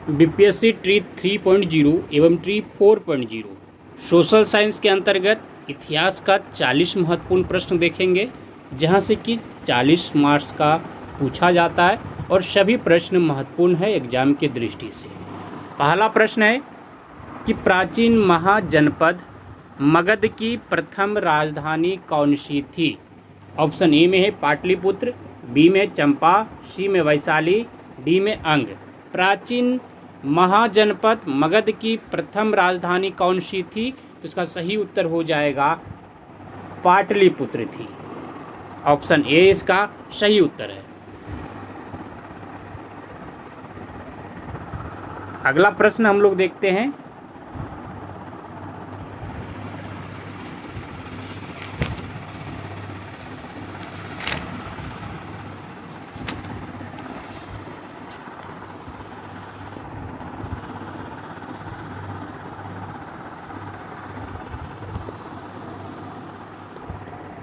BPSC tree 3.0 एवं tree 4.0 social science के अंतर्गत इतिहास का 40 महत्वपूर्ण प्रश्न देखेंगे, जहां से कि 40 मार्क्स का पूछा जाता है और सभी प्रश्न महत्वपूर्ण है एग्जाम की दृष्टि से। पहला प्रश्न है कि प्राचीन महाजनपद मगध की प्रथम राजधानी कौन सी थी। ऑप्शन ए में है पाटलिपुत्र, बी में चंपा, सी में वैशाली, डी में अंग। प्राचीन महाजनपद मगध की प्रथम राजधानी कौन सी थी, तो इसका सही उत्तर हो जाएगा पाटलिपुत्र थी। ऑप्शन ए इसका सही उत्तर है। अगला प्रश्न हम लोग देखते हैं।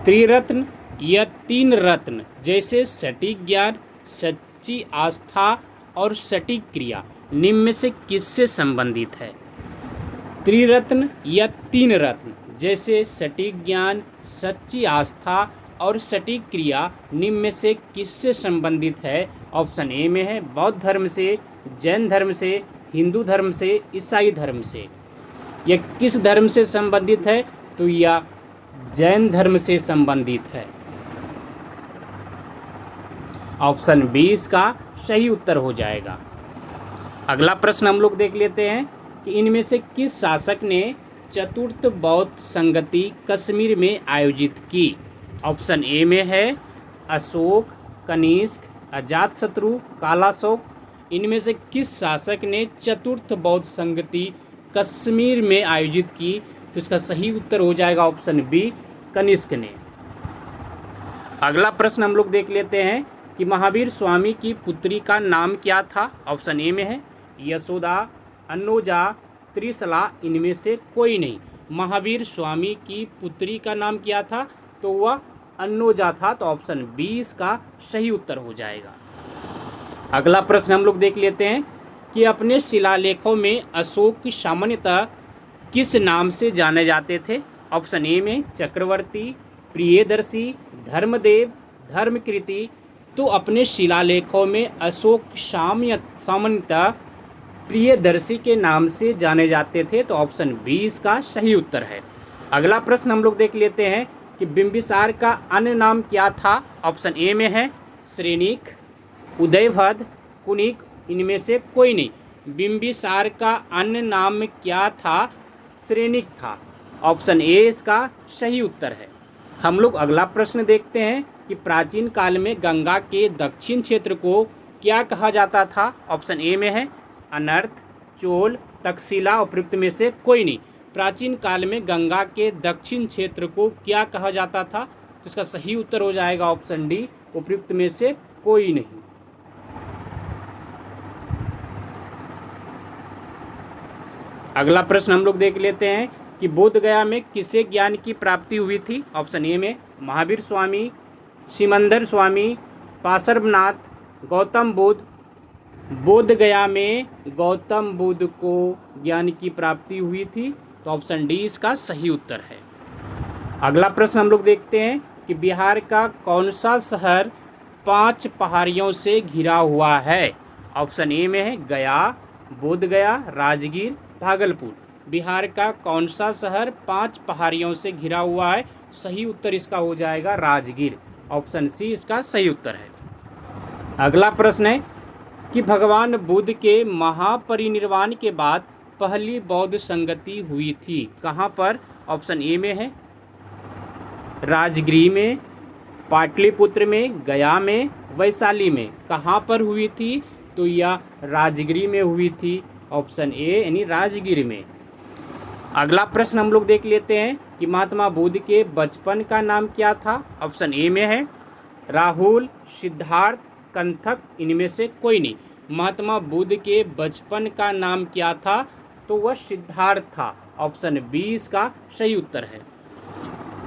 त्रिरत्न या तीन रत्न जैसे सटीक ज्ञान, सच्ची आस्था और सटीक क्रिया निम्न में से किससे संबंधित है। त्रिरत्न या तीन रत्न जैसे सटीक ज्ञान, सच्ची आस्था और सटीक क्रिया निम्न में से किससे संबंधित है। ऑप्शन ए में है बौद्ध धर्म से, जैन धर्म से, हिंदू धर्म से, ईसाई धर्म से। यह किस धर्म से संबंधित है, तो यह जैन धर्म से संबंधित है। ऑप्शन बी इसका सही उत्तर हो जाएगा। अगला प्रश्न हम लोग देख लेते हैं कि इनमें से किस शासक ने चतुर्थ बौद्ध संगति कश्मीर में आयोजित की। ऑप्शन ए में है अशोक, कनिष्क, अजातशत्रु, कालाशोक। इनमें से किस शासक ने चतुर्थ बौद्ध संगति कश्मीर में आयोजित की, तो इसका सही उत्तर हो जाएगा ऑप्शन बी कनिष्क ने। अगला प्रश्न हम लोग देख लेते हैं कि महावीर स्वामी की पुत्री का नाम क्या था। ऑप्शन ए में है यशोदा, अन्नोजा, त्रिशला। इनमें से कोई नहीं। महावीर स्वामी की पुत्री का नाम क्या था, तो वह अन्नोजा था। तो ऑप्शन बी इसका सही उत्तर हो जाएगा। अगला प्रश्न हम लोग देख लेते हैं कि अपने शिलालेखों में अशोक सामान्यतः किस नाम से जाने जाते थे। ऑप्शन ए में चक्रवर्ती, प्रियदर्शी, धर्मदेव, धर्मकृति। तो अपने शिलालेखों में अशोक सामान्यतः प्रियदर्शी के नाम से जाने जाते थे। तो ऑप्शन बी इसका सही उत्तर है। अगला प्रश्न हम लोग देख लेते हैं कि बिंबिसार का अन्य नाम क्या था। ऑप्शन ए में है श्रेणिक, उदयभद्र, कुनिक। इनमें से कोई नहीं। बिंबिसार का अन्य नाम क्या था, श्रेणिक था। ऑप्शन ए इसका सही उत्तर है। हम लोग अगला प्रश्न देखते हैं कि प्राचीन काल में गंगा के दक्षिण क्षेत्र को क्या कहा जाता था। ऑप्शन ए में है अनर्थ, चोल, तक्षशिला। उपयुक्त में से कोई नहीं। प्राचीन काल में गंगा के दक्षिण क्षेत्र को क्या कहा जाता था, तो इसका सही उत्तर हो जाएगा ऑप्शन डी उपयुक्त में से कोई नहीं। अगला प्रश्न हम लोग देख लेते हैं कि बोध गया में किसे ज्ञान की प्राप्ति हुई थी। ऑप्शन ए में महावीर स्वामी, सिमंदर स्वामी, पार्श्वनाथ, गौतम बुद्ध। बोध गया में गौतम बुद्ध को ज्ञान की प्राप्ति हुई थी। तो ऑप्शन डी इसका सही उत्तर है। अगला प्रश्न हम लोग देखते हैं कि बिहार का कौन सा शहर 5 पहाड़ियों से घिरा हुआ है। ऑप्शन ए में है गया, बोध गया, राजगीर, भागलपुर। बिहार का कौन सा शहर 5 पहाड़ियों से घिरा हुआ है, सही उत्तर इसका हो जाएगा राजगीर। ऑप्शन सी इसका सही उत्तर है। अगला प्रश्न है कि भगवान बुद्ध के महापरिनिर्वाण के बाद पहली बौद्ध संगति हुई थी कहाँ पर। ऑप्शन ए में है राजगीर में, पाटलिपुत्र में, गया में, वैशाली में। कहाँ पर हुई थी, तो यह राजगीर में हुई थी। ऑप्शन ए यानी राजगीर में। अगला प्रश्न हम लोग देख लेते हैं कि महात्मा बुद्ध के बचपन का नाम क्या था। ऑप्शन ए में है राहुल, सिद्धार्थ, कंथक। इनमें से कोई नहीं। महात्मा बुद्ध के बचपन का नाम क्या था, तो वह सिद्धार्थ था। ऑप्शन बी इसका सही उत्तर है।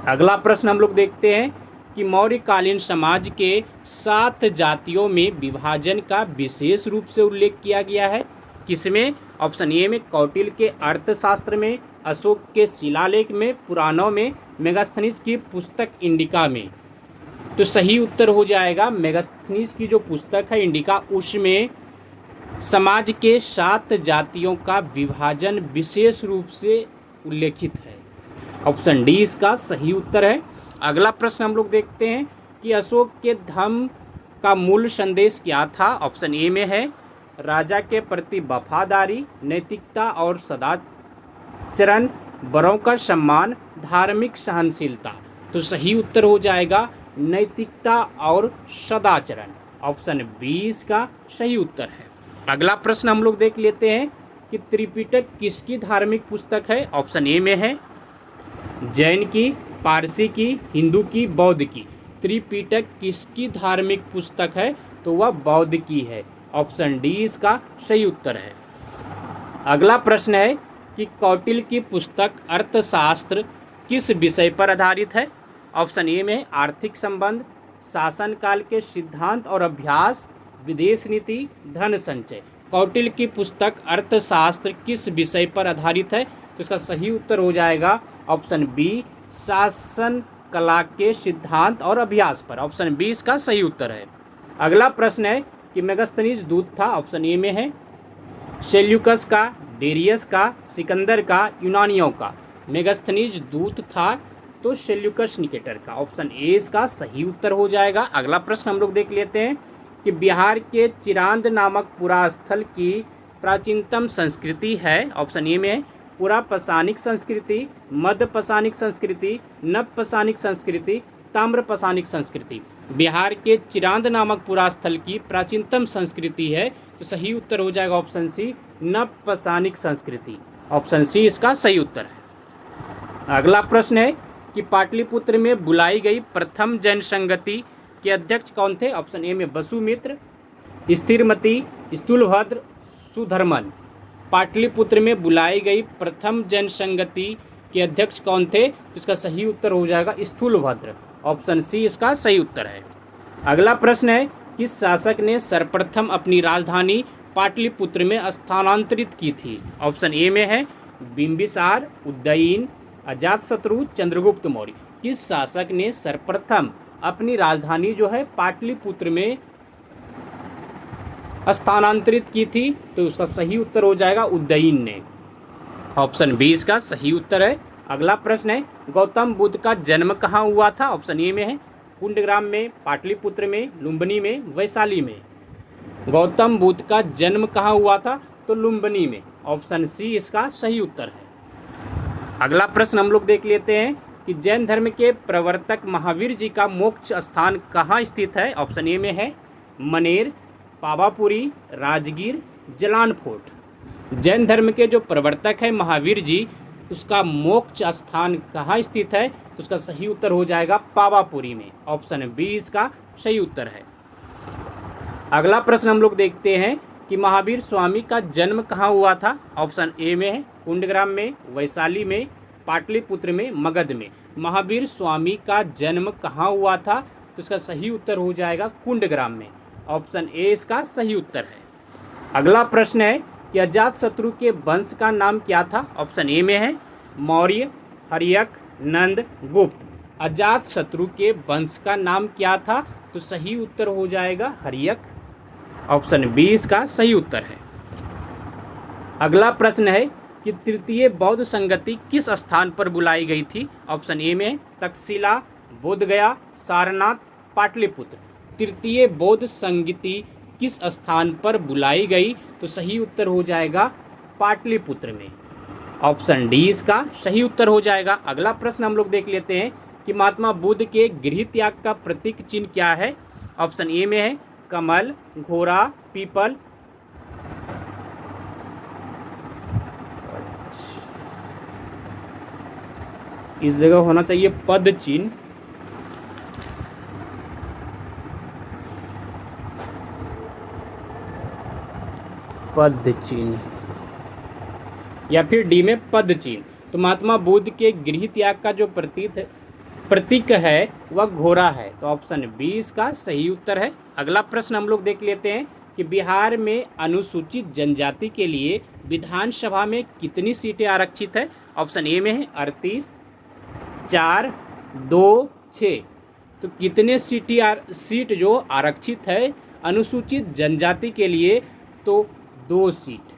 अगला प्रश्न हम लोग देखते हैं कि मौर्यकालीन समाज के 7 जातियों में विभाजन का विशेष रूप से उल्लेख किया गया है। किसमें? ऑप्शन ए में कौटिल्य के अर्थशास्त्र में, अशोक के शिलालेख में, पुराणों में, मेगास्थनीज की पुस्तक इंडिका में। तो सही उत्तर हो जाएगा मेगास्थनीज की जो पुस्तक है इंडिका, उसमें समाज के 7 जातियों का विभाजन विशेष रूप से उल्लेखित है। ऑप्शन डी इसका सही उत्तर है। अगला प्रश्न हम लोग देखते हैं कि अशोक के धम्म का मूल संदेश क्या था? ऑप्शन ए में है राजा के प्रति वफादारी, नैतिकता और सदाचरण, बड़ों का सम्मान, धार्मिक सहनशीलता। तो सही उत्तर हो जाएगा नैतिकता और सदाचरण। ऑप्शन बी इसका सही उत्तर है। अगला प्रश्न हम लोग देख लेते हैं कि त्रिपिटक किसकी धार्मिक पुस्तक है? ऑप्शन ए में है जैन की, पारसी की, हिंदू की, बौद्ध की। त्रिपिटक किसकी धार्मिक पुस्तक है? तो वह बौद्ध की है। ऑप्शन डी इसका सही उत्तर है। अगला प्रश्न है कि कौटिल्य की पुस्तक अर्थशास्त्र किस विषय पर आधारित है? ऑप्शन ए में आर्थिक संबंध, शासनकाल के सिद्धांत और अभ्यास, विदेश नीति, धन संचय। कौटिल्य की पुस्तक अर्थशास्त्र किस विषय पर आधारित है? तो इसका सही उत्तर हो जाएगा ऑप्शन बी, शासन कला के सिद्धांत और अभ्यास पर। ऑप्शन बी इसका सही उत्तर है। अगला प्रश्न है कि मेगास्थनीज दूत था। ऑप्शन ए में है सेल्यूकस का, डेरियस का, सिकंदर का, यूनानियों का। मेगास्थनीज दूत था तो सेल्यूकस निकेटर का। ऑप्शन ए इसका सही उत्तर हो जाएगा। अगला प्रश्न हम लोग देख लेते हैं कि बिहार के चिरांद नामक पुरास्थल की प्राचीनतम संस्कृति है। ऑप्शन ए में है पुरा पसानिक संस्कृति, मध्य पसानिक संस्कृति, नव पसानिक संस्कृति, ताम्र पसानिक संस्कृति। बिहार के चिरांद नामक पुरास्थल की प्राचीनतम संस्कृति है तो सही उत्तर हो जाएगा ऑप्शन सी, नव पसानिक संस्कृति। ऑप्शन सी इसका सही उत्तर है। अगला प्रश्न है कि पाटलिपुत्र में बुलाई गई प्रथम जैन संगति के अध्यक्ष कौन थे? ऑप्शन ए में वसुमित्र, स्थिरमती, स्थूलभद्र, सुधर्मन। पाटलिपुत्र में बुलाई गई प्रथम जैन संगति के अध्यक्ष कौन थे? तो इसका सही उत्तर हो जाएगा स्थूलभद्र। ऑप्शन सी इसका सही उत्तर है। अगला प्रश्न है किस शासक ने सर्वप्रथम अपनी राजधानी पाटलिपुत्र में स्थानांतरित की थी? ऑप्शन ए में है बिंबिसार, उदयन, अजातशत्रु, चंद्रगुप्त मौर्य। किस शासक ने सर्वप्रथम अपनी राजधानी जो है पाटलिपुत्र में स्थानांतरित की थी? तो उसका सही उत्तर हो जाएगा उदयन ने। ऑप्शन बी इसका सही उत्तर है। अगला प्रश्न है गौतम बुद्ध का जन्म कहाँ हुआ था? ऑप्शन ए में है कुंडग्राम में, पाटलिपुत्र में, लुम्बिनी में, वैशाली में। गौतम बुद्ध का जन्म कहाँ हुआ था? तो लुम्बिनी में। ऑप्शन सी इसका सही उत्तर है। अगला प्रश्न हम लोग देख लेते हैं कि जैन धर्म के प्रवर्तक महावीर जी का मोक्ष स्थान कहाँ स्थित है? ऑप्शन ए में है मनेर, पावापुरी, राजगीर, जलान फोर्ट। जैन धर्म के जो प्रवर्तक है महावीर जी, उसका मोक्ष स्थान कहाँ स्थित है? तो उसका सही उत्तर हो जाएगा पावापुरी में। ऑप्शन बी इसका सही उत्तर है। अगला प्रश्न हम लोग देखते हैं कि महावीर स्वामी का जन्म कहाँ हुआ था? ऑप्शन ए में है कुंडग्राम में, वैशाली में, पाटलिपुत्र में, मगध में। महावीर स्वामी का जन्म कहाँ हुआ था? तो इसका सही उत्तर हो जाएगा कुंडग्राम में। ऑप्शन ए इसका सही उत्तर है। अगला प्रश्न है कि अजातशत्रु के वंश का नाम क्या था? ऑप्शन ए में है मौर्य, हर्यक, नंद, गुप्त। अजातशत्रु के वंश का नाम क्या था? तो सही उत्तर हो जाएगा हर्यक। ऑप्शन बी इसका सही उत्तर है। अगला प्रश्न है कि तृतीय बौद्ध संगति किस स्थान पर बुलाई गई थी? ऑप्शन ए में तक्षशिला, बोधगया, सारनाथ, पाटलिपुत्र। तृतीय बौद्ध संगति किस स्थान पर बुलाई गई? तो सही उत्तर हो जाएगा पाटलिपुत्र में। ऑप्शन डी इसका सही उत्तर हो जाएगा। अगला प्रश्न हम लोग देख लेते हैं कि महात्मा बुद्ध के गृह त्याग का प्रतीक चिन्ह क्या है? ऑप्शन ए में है कमल, घोड़ा, पीपल। इस जगह होना चाहिए पद चिन्ह। पद चिन्ह या फिर डी में पद चिन्ह। तो महात्मा बुद्ध के गृह त्याग का जो प्रतीक है वह घोड़ा है। तो ऑप्शन बी इसका सही उत्तर है। अगला प्रश्न हम लोग देख लेते हैं कि बिहार में अनुसूचित जनजाति के लिए विधानसभा में कितनी सीटें आरक्षित है? ऑप्शन ए में है 38, 4, 2, 6। तो कितने सीट जो आरक्षित है अनुसूचित जनजाति के लिए? तो 2 सीट।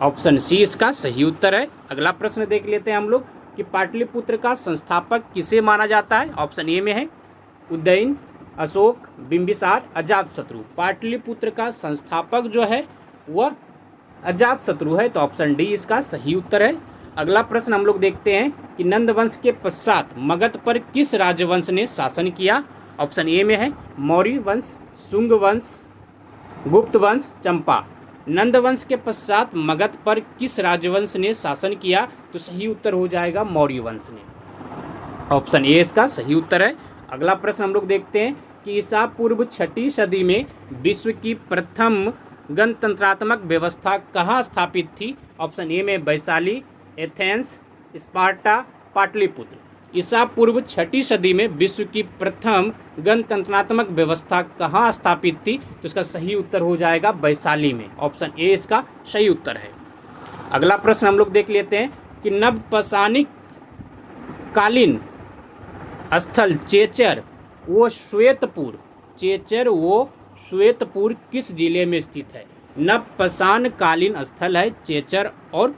ऑप्शन सी इसका सही उत्तर है। अगला प्रश्न देख लेते हैं हम लोग कि पाटलिपुत्र का संस्थापक किसे माना जाता है? ऑप्शन ए में है उदयन, अशोक, बिंबिसार, अजातशत्रु। पाटलिपुत्र का संस्थापक जो है वह अजातशत्रु है, तो ऑप्शन डी इसका सही उत्तर है। अगला प्रश्न हम लोग देखते हैं कि नंद वंश के पश्चात मगध पर किस राजवंश ने शासन किया? ऑप्शन ए में है मौर्य वंश, शुंग वंश, गुप्त वंश, चंपा। नंद वंश के पश्चात मगध पर किस राजवंश ने शासन किया? तो सही उत्तर हो जाएगा मौर्य वंश ने। ऑप्शन ए इसका सही उत्तर है। अगला प्रश्न हम लोग देखते हैं कि ईसा पूर्व 6वीं सदी में विश्व की प्रथम गणतंत्रात्मक व्यवस्था कहाँ स्थापित थी? ऑप्शन ए में वैशाली, एथेंस, स्पार्टा, पाटलिपुत्र। ईसा पूर्व 6वीं सदी में विश्व की प्रथम गणतंत्रात्मक व्यवस्था कहाँ स्थापित थी? तो इसका सही उत्तर हो जाएगा वैशाली में। ऑप्शन ए इसका सही उत्तर है। अगला प्रश्न हम लोग देख लेते हैं कि नवपाषाणिक कालीन स्थल चेचर वो श्वेतपुर किस जिले में स्थित है? नवपाषाण कालीन स्थल है चेचर और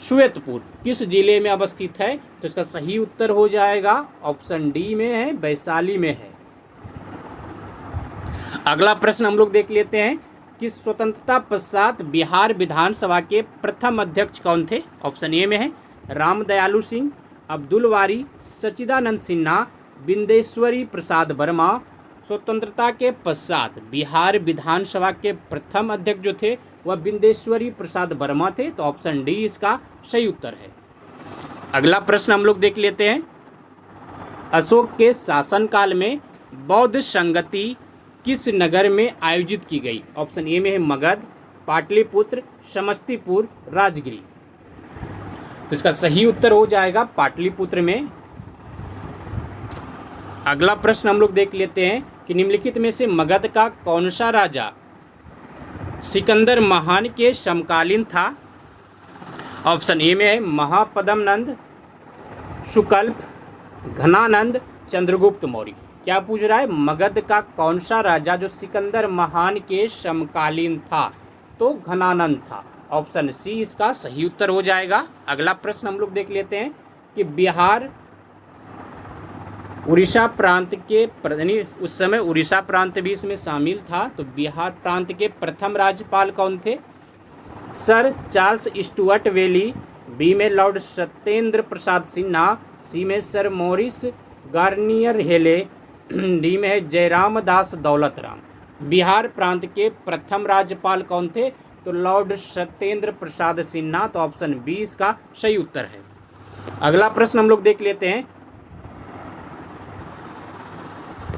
श्वेतपुर किस जिले में अवस्थित है? तो इसका सही उत्तर हो जाएगा ऑप्शन डी में है, वैशाली में है। अगला प्रश्न हम लोग देख लेते हैं कि स्वतंत्रता पश्चात बिहार विधानसभा के प्रथम अध्यक्ष कौन थे? ऑप्शन ए में है रामदयालु सिंह, अब्दुल वारी, सच्चिदानंद सिन्हा, बिंदेश्वरी प्रसाद वर्मा। स्वतंत्रता के पश्चात बिहार विधानसभा के प्रथम अध्यक्ष जो थे वह बिंदेश्वरी प्रसाद वर्मा थे, तो ऑप्शन डी इसका सही उत्तर है। अगला प्रश्न हम लोग देख लेते हैं अशोक के शासनकाल में बौद्ध संगति किस नगर में आयोजित की गई? ऑप्शन ए में है मगध, पाटलिपुत्र, समस्तीपुर, राजगिरी। तो इसका सही उत्तर हो जाएगा पाटलिपुत्र में। अगला प्रश्न हम लोग देख लेते हैं कि निम्नलिखित में से मगध का कौन सा राजा सिकंदर महान के समकालीन था? ऑप्शन ए में है महापद्मनंद, सुकल्प, घनानंद, चंद्रगुप्त मौर्य। क्या पूछ रहा है? मगध का कौन सा राजा जो सिकंदर महान के समकालीन था? तो घनानंद था। ऑप्शन सी इसका सही उत्तर हो जाएगा। अगला प्रश्न हम लोग देख लेते हैं कि बिहार उड़ीसा प्रांत के यानी उस समय उड़ीसा प्रांत भी इसमें शामिल था, तो बिहार प्रांत के प्रथम राज्यपाल कौन थे? सर चार्ल्स स्टुअर्ट वेली, बी में लॉर्ड सत्येंद्र प्रसाद सिन्हा, सी में सर मॉरिस गार्नियर हेले, डी में है जयराम दास दौलत राम। बिहार प्रांत के प्रथम राज्यपाल कौन थे? तो लॉर्ड सत्येंद्र प्रसाद सिन्हा, तो ऑप्शन बी इसका सही उत्तर है। अगला प्रश्न हम लोग देख लेते हैं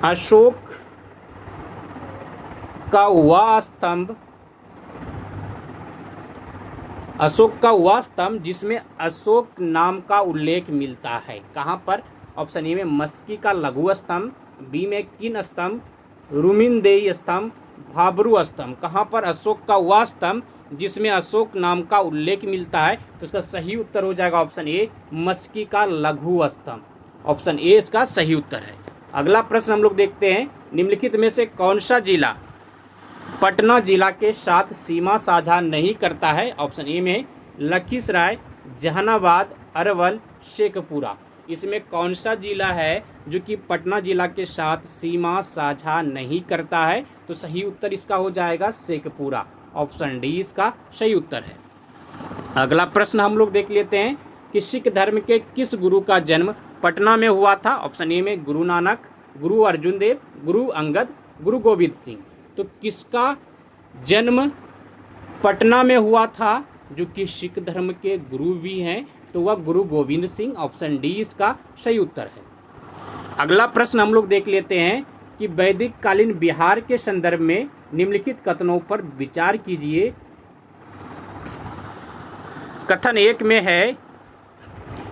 अशोक का वह स्तंभ जिसमें अशोक नाम का उल्लेख मिलता है कहाँ पर? ऑप्शन ए में मस्की का लघु स्तंभ, बी में किन स्तंभ, रुमिनदेई स्तंभ, भाबरू स्तंभ। कहाँ पर अशोक का वह स्तंभ जिसमें अशोक नाम का उल्लेख मिलता है? तो इसका सही उत्तर हो जाएगा ऑप्शन ए मस्की का लघु स्तंभ। ऑप्शन ए इसका सही उत्तर है। अगला प्रश्न हम लोग देखते हैं निम्नलिखित में से कौन सा जिला पटना जिला के साथ सीमा साझा नहीं करता है? ऑप्शन ए में लखीसराय, जहानाबाद, अरवल, शेखपुरा। इसमें कौन सा जिला है जो कि पटना जिला के साथ सीमा साझा नहीं करता है? तो सही उत्तर इसका हो जाएगा शेखपुरा। ऑप्शन डी इसका सही उत्तर है। अगला प्रश्न हम लोग देख लेते हैं कि सिख धर्म के किस गुरु का जन्म पटना में हुआ था? ऑप्शन ए में गुरु नानक, गुरु अर्जुन देव, गुरु अंगद, गुरु गोविंद सिंह। तो किसका जन्म पटना में हुआ था जो कि सिख धर्म के गुरु भी हैं? तो वह गुरु गोविंद सिंह। ऑप्शन डी इसका सही उत्तर है। अगला प्रश्न हम लोग देख लेते हैं कि वैदिक कालीन बिहार के संदर्भ में निम्नलिखित कथनों पर विचार कीजिए। कथन 1 में है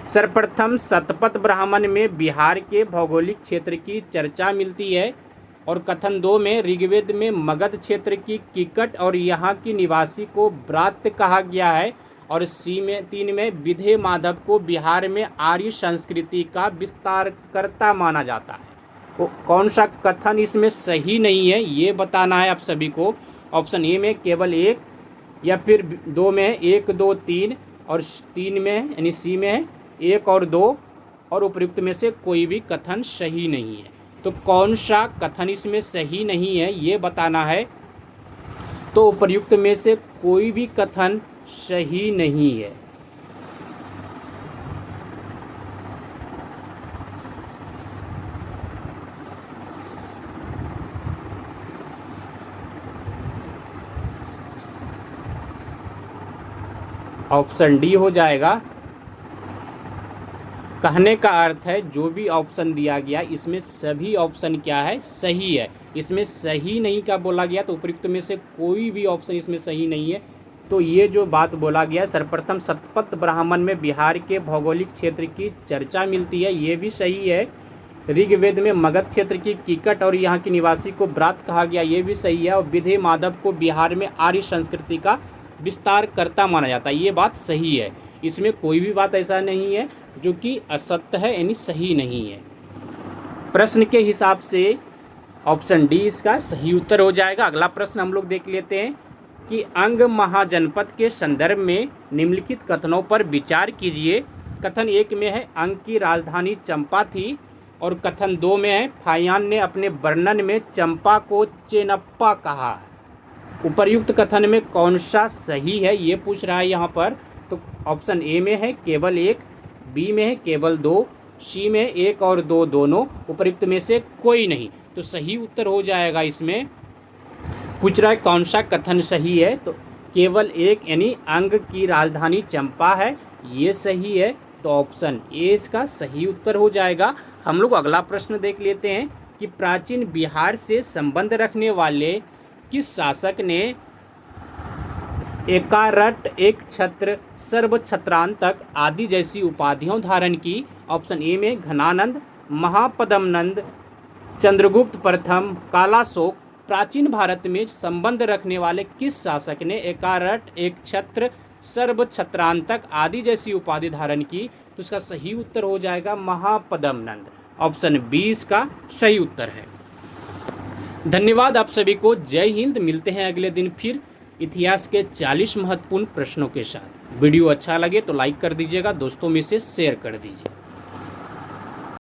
सर्वप्रथम शतपथ ब्राह्मण में बिहार के भौगोलिक क्षेत्र की चर्चा मिलती है। और कथन 2 में ऋग्वेद में मगध क्षेत्र की कीकट और यहाँ की निवासी को ब्रात्य कहा गया है। और सी में 3 में विधे माधव को बिहार में आर्य संस्कृति का विस्तारकर्ता माना जाता है। तो कौन सा कथन इसमें सही नहीं है ये बताना है आप सभी को। ऑप्शन ए में केवल एक, या फिर 2 में 1 2 3, और 3 में यानी सी में 1 और 2, और उपयुक्त में से कोई भी कथन सही नहीं है। तो कौन सा कथन इसमें सही नहीं है ये बताना है। तो उपयुक्त में से कोई भी कथन सही नहीं है। ऑप्शन डी हो जाएगा। कहने का अर्थ है जो भी ऑप्शन दिया गया इसमें सभी ऑप्शन क्या है, सही है। इसमें सही नहीं का बोला गया तो उपयुक्त में से कोई भी ऑप्शन इसमें सही नहीं है। तो ये जो बात बोला गया सर्वप्रथम शतपथ ब्राह्मण में बिहार के भौगोलिक क्षेत्र की चर्चा मिलती है, ये भी सही है। ऋग्वेद में मगध क्षेत्र की कीकट और यहाँ की निवासी को ब्रात कहा गया, ये भी सही है। और विधे माधव को बिहार में आर्य संस्कृति का विस्तार करता माना जाता है, ये बात सही है। इसमें कोई भी बात ऐसा नहीं है जो कि असत्य है यानी सही नहीं है। प्रश्न के हिसाब से ऑप्शन डी इसका सही उत्तर हो जाएगा। अगला प्रश्न हम लोग देख लेते हैं कि अंग महाजनपद के संदर्भ में निम्नलिखित कथनों पर विचार कीजिए। कथन 1 में है अंग की राजधानी चंपा थी, और कथन 2 में है फाहियान ने अपने वर्णन में चंपा को चेनप्पा कहा। उपर्युक्त कथन में कौन सा सही है ये पूछ रहा है यहाँ पर। तो ऑप्शन ए में है केवल 1, बी में है केवल 2, सी में 1 और 2 दोनों, उपर्युक्त में से कोई नहीं। तो सही उत्तर हो जाएगा। इसमें पूछ रहा है कौन सा कथन सही है, तो केवल 1 यानी अंग की राजधानी चंपा है, ये सही है। तो ऑप्शन ए इसका सही उत्तर हो जाएगा। हम लोग अगला प्रश्न देख लेते हैं कि प्राचीन बिहार से संबंध रखने वाले किस शासक ने एकारट, एक छत्र, सर्व छत्रांतक आदि जैसी उपाधियों धारण की। ऑप्शन ए में घनानंद, महापद्मनंद, चंद्रगुप्त प्रथम, कालाशोक। प्राचीन भारत में संबंध रखने वाले किस शासक ने एकारट, एक छत्र, सर्व छत्रांतक आदि जैसी उपाधि धारण की? तो इसका सही उत्तर हो जाएगा महापद्मनंद। ऑप्शन बी इसका सही उत्तर है। धन्यवाद आप सभी को। जय हिंद। मिलते हैं अगले दिन फिर इतिहास के 40 महत्वपूर्ण प्रश्नों के साथ। वीडियो अच्छा लगे तो लाइक कर दीजिएगा, दोस्तों में से शेयर कर दीजिए।